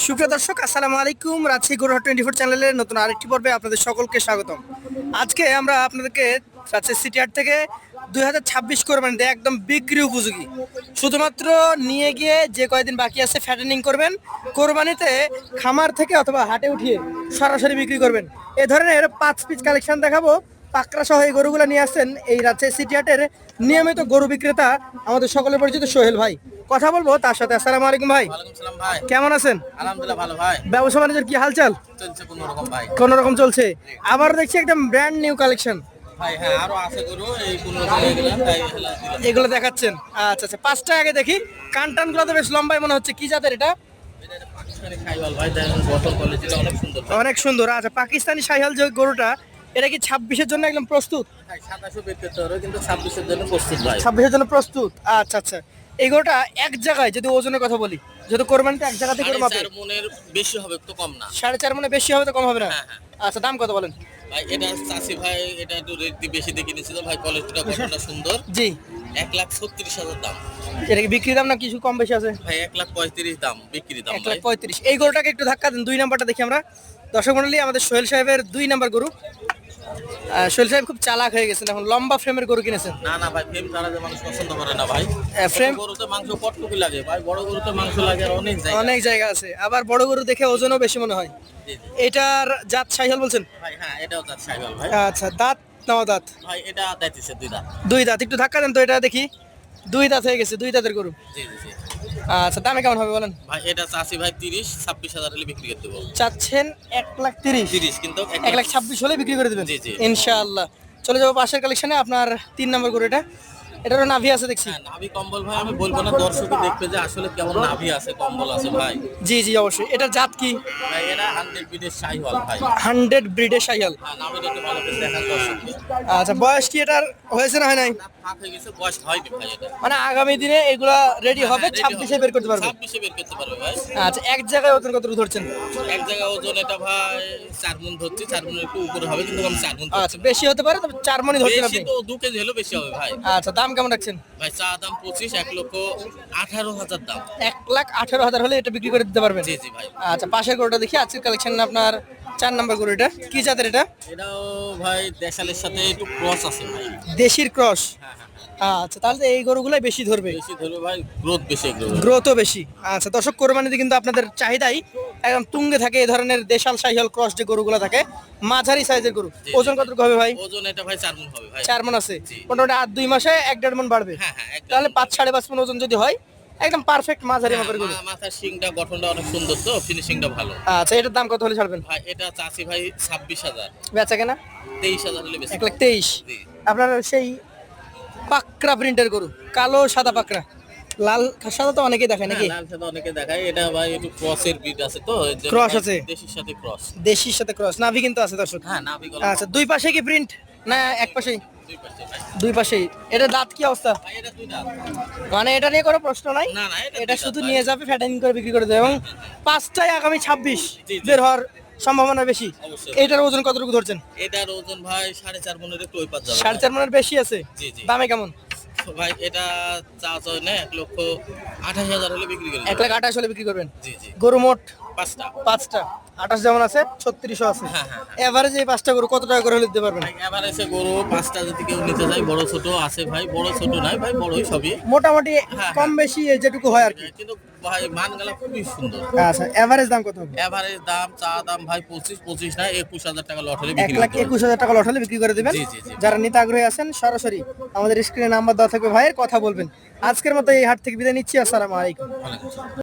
সুপ্রিয় দর্শক, আসসালামু আলাইকুম। রাজশাহী গরুহাট 24 চ্যানেলের নতুন আরেকটি পর্বে আপনাদের সকলকে স্বাগতম। আজকে আমরা আপনাদেরকে রাজশাহী সিটি হাট থেকে 2026 কোরবানিতে একদম বিক্রি উপযোগী, শুধুমাত্র নিয়ে গিয়ে যে কয়দিন বাকি আছে ফ্যাটেনিং করবেন, কোরবানিতে খামার থেকে অথবা হাটে উঠিয়ে সরাসরি বিক্রি করবেন, এ ধরনের 5 পিস কালেকশন দেখাবো। পাকড়া সহ এই গরুগুলো নিয়ে আসছেন এই রাজশাহী সিটি হাটের নিয়মিত গরু বিক্রেতা আমাদের সকলের পরিচিত সোহেল ভাই। কথা বলবো তার সাথে। আসসালামু আলাইকুম ভাই। ওয়ালাইকুম সালাম ভাই। কেমন আছেন? আলহামদুলিল্লাহ ভালো ভাই। ব্যবসা বাণিজ্যের কি হালচাল? চলছে কোন রকম ভাই। কোন রকম চলছে। আবার দেখছি একদম ব্র্যান্ড নিউ কালেকশন ভাই হ্যাঁ, আরো আছে গরু এই কোন রকম এগুলা তাই দিলাম। এগুলো দেখাচ্ছেন। আচ্ছা আচ্ছা, 5টা আগে দেখি। কানটানগুলো তো বেশ লম্বাই মনে হচ্ছে। কি জাতের এটা? এটা পাকিস্তানি খাইওয়াল ভাই, দেখেন বোতল কোয়ালিটিটা অনেক সুন্দর। অনেক সুন্দর। আচ্ছা, পাকিস্তানি শাহিওয়াল যে গরুটা, এটা কি 26-এর জন্য একদম প্রস্তুত? ভাই 2700 বের করতে হবে কিন্তু 26 এর জন্য প্রস্তুত ভাই। 26-এর জন্য প্রস্তুত। আচ্ছা আচ্ছা, এই গরুটা এক জায়গায়, যদি ওজনের কথা বলি, যেহেতু কোরবানিটা এক জায়গা থেকে মাপে, 4.5 মনের বেশি হবে তো কম না। 4.5 মনে বেশি হবে তো কম হবে না? হ্যাঁ, হ্যাঁ। আচ্ছা, দাম কত বলেন? ভাই এটা চাষি ভাই, এটা একটু রেট দিয়ে বেশি দিয়ে কিনেছিল ভাই, কোয়ালিটিটা কতটা সুন্দর। জি। 1,36,000 দাম এটা কি বিক্রি দাম না কিছু কম বেশি আছে? ভাই। 1,35,000 দাম বিক্রি দাম ভাই। 1,35,000। এই গরুটাকে একটু ধাক্কা দেন, 2 নাম্বারটা দেখি আমরা। দর্শক মন্ডলী, আমাদের সোহেল সাহেবের 2 নাম্বার গরু। সোহেল সাহেব খুব চালাক হয়ে গেছেন, এখন লম্বা ফ্রেমের গরু কিনেছেন। না না ভাই, ফ্রেম ছাড়া যে মানুষ পছন্দ করে না ভাই। ফ্রেম গরুতে মাংস কতটুকু লাগে ভাই, বড় গরুতে মাংস লাগে আর অনেক জায়গা। অনেক জায়গা আছে, আবার বড় গরু দেখে ওজনও বেশি মনে হয়। জি, জি। এটার জাত শাহিওয়াল বলছেন? ভাই হ্যাঁ, এটাও তার সাইকেল ভাই। আচ্ছা, দাঁত নাও দাঁত? ভাই এটা দিতেছে 2 দাঁত। 2 দাঁত। একটু ধাক্কা দেন তো, এটা দেখি। 2 দাঁত হয়ে গেছে, 2 দাঁতের গরু। জি জি জি। আচ্ছা, দামে কেমন হবে বলেন? ভাই এটা চাষি ভাই 26,000 হলে বিক্রি করে দেবো। চাচ্ছেন 1,30,000? 30 কিন্তু 1,26,000 হলে বিক্রি করে দেবেন জি, জি। ইনশাআল্লাহ। চলে যাবো পাশের কালেকশনে, আপনার 3 নম্বর গরু। এটারও নাভি আছে দেখছি। হ্যাঁ, নাভি কম্বল ভাই আমি বলবো না, দর্শকে দেখবে যে আসলে কেমন নাভি আছে কম্বল আছে ভাই। জি জি, অবশ্যই। এটার জাত কি? ভাই এরা 100 বিটের শাহিওয়াল ভাই। 100 ব্রিডের শাহিওয়াল। হ্যাঁ, নাভিটা একটু ভালো করে দেখান দর্শককে। আচ্ছা, বয়স কি এটার হয়েছে না হয় নাই? দাঁত ফাঁক হয়ে গেছে, বয়স হয়নি ভাই এটা। মানে আগামী দিনে এগুলা রেডি হবে, হ্যাঁ, ready 26-এ বের করতে পারবে? 26-এ বের করতে পারবে ভাই। আচ্ছা, এক জায়গায় ওজন কত ধরছেন? এক জায়গা ওজন এটা ভাই 4 মণ ধরছি, 4 মণের একটু উপরে হবে কিন্তু আমি 4 মণ ধরছি। আচ্ছা, বেশি হতে পারে, তবে 4 মণই ধরছেন বেশি আপনি? তো 2 কেজি হলেও বেশি হবে ভাই। আচ্ছা, দাম কেমন রাখছেন? ভাই চা দাম 25, 1,18,000 দাম। 1,18,000 হলে এটা বিক্রি করে দিতে পারবেন? জি জি ভাই। আচ্ছা, পাশের গরুটা দেখি। আজকের কালেকশন আপনার 4 নম্বর গরু। এটা কি জাতের? এটা এটাও ভাই দেশালের সাথে একটু ক্রস আছে ভাই। দেশির ক্রস। হ্যাঁ হ্যাঁ। আচ্ছা, তাহলে তো এই গরুগুলাই বেশি ধরবে, বেশি ধরবে ভাই, গ্রোথ বেশি এগুলো। গ্রোথও বেশি। আচ্ছা দর্শক, কোরবানিতে কিন্তু আপনাদের চাহিদাই একদম তুঙ্গে থাকে এই ধরনের দেশাল শাহিওয়াল ক্রস যে গরুগুলো থাকে, মাঝারি সাইজের গরু। জি, ওজন জি। কতটুকু হবে ভাই? ওজন এটা ভাই 4 মণ হবে ভাই। 4 মণ আছে। জি। মোটামুটি আর 2 মাসে 1-1.5 মণ বাড়বে। হ্যাঁ হ্যাঁ, একদম। তাহলে 5-5.5 মণ ওজন যদি হয়, একদম পারফেক্ট মাঝারি মাপের গরু। মাথার শিংটা গঠনটা অনেক সুন্দর, তো ফিনিশিংটা ভালো। আচ্ছা, এটার দাম কত হলে ছাড়বেন? ভাই এটা চাষি ভাই 26,000। বেচা কেনা? 23,000 হলে বেশি। 1,23,000। জি। আপনার সেই পাকড়া প্রিন্টের গরু, কালো সাদা পাকড়া, লাল সাদা তো অনেকেই দেখে নাকি? হ্যাঁ, লাল সাদা অনেকে দেখায়, এটা ভাই একটু ক্রসের ব্রিড আছে তো, এর জন্য Cross ভাই আছে? দেশির সাথে ক্রস। দেশির সাথে ক্রস। নাভি কিন্তু আছে দর্শক। হ্যাঁ, নাভি গলা। আচ্ছা, 2 পাশে কি প্রিন্ট না এক পাশেই? 2 পাশে ভাই। 2 পাশেই। এটা দাঁত কি অবস্থা? ভাই এটা 2 দাঁত। মানে এটা নিয়ে কোনো প্রশ্ন নাই। না না, এটা এটা 2 শুধু দাঁত নিয়ে ভাই। যাবে, ফ্যাটেনিং করে বিক্রি করে দেবে, এবং 5টায় আগামী 26 জি, জি। বের হওয়ার সম্ভাবনা বেশি। অবশ্যই। এটার ওজন কতটুকু ধরছেন? এটার ওজন ভাই 4.5 মণের একটু ওই পার যাবে। 4.5 মণের বেশি আছে। জি, জি। দামে কেমন? তো ভাই এটা চা চাই না 1,28,000 হলে বিক্রি করে দেব। 1,28,000 হলে বিক্রি করবেন? জি জি। গরু মোট 5টা। 5টা। 28 যেমন আছে, 3600 আছে। হ্যাঁ, হ্যাঁ, এভারেজ এই 5টা গরু কত টাকা করে হলে দিতে পারবেন? ভাই এভারেজে গরু 5টা যদি কেউ নিতে যায়, বড় ছোট আছে ভাই, বড় ছোট নাই ভাই, বড়ই সবই। মোটামুটি হ্যাঁ, কম বেশি যেটুকু হয় আর কি। কিন্তু ভাই মানগুলা খুবই সুন্দর। আচ্ছা, এভারেজ দাম কত হবে? এভারেজ দাম চা দাম ভাই 25 না 21,000 টাকা লট হলে বিক্রি করতে হবে। 1,21,000 টাকা লট হলে বিক্রি করে দেবেন। জি, জি, জি। যারা নিতে আগ্রহী আছেন, সরাসরি আমাদের স্ক্রিনে নাম্বার দেওয়া থাকবে, ভাইয়ের কথা বলবেন। আজকের মতো এই হাট থেকে বিদায় নিচ্ছি। আসসালামু আলাইকুম। ওয়ালাইকুম আসসালাম।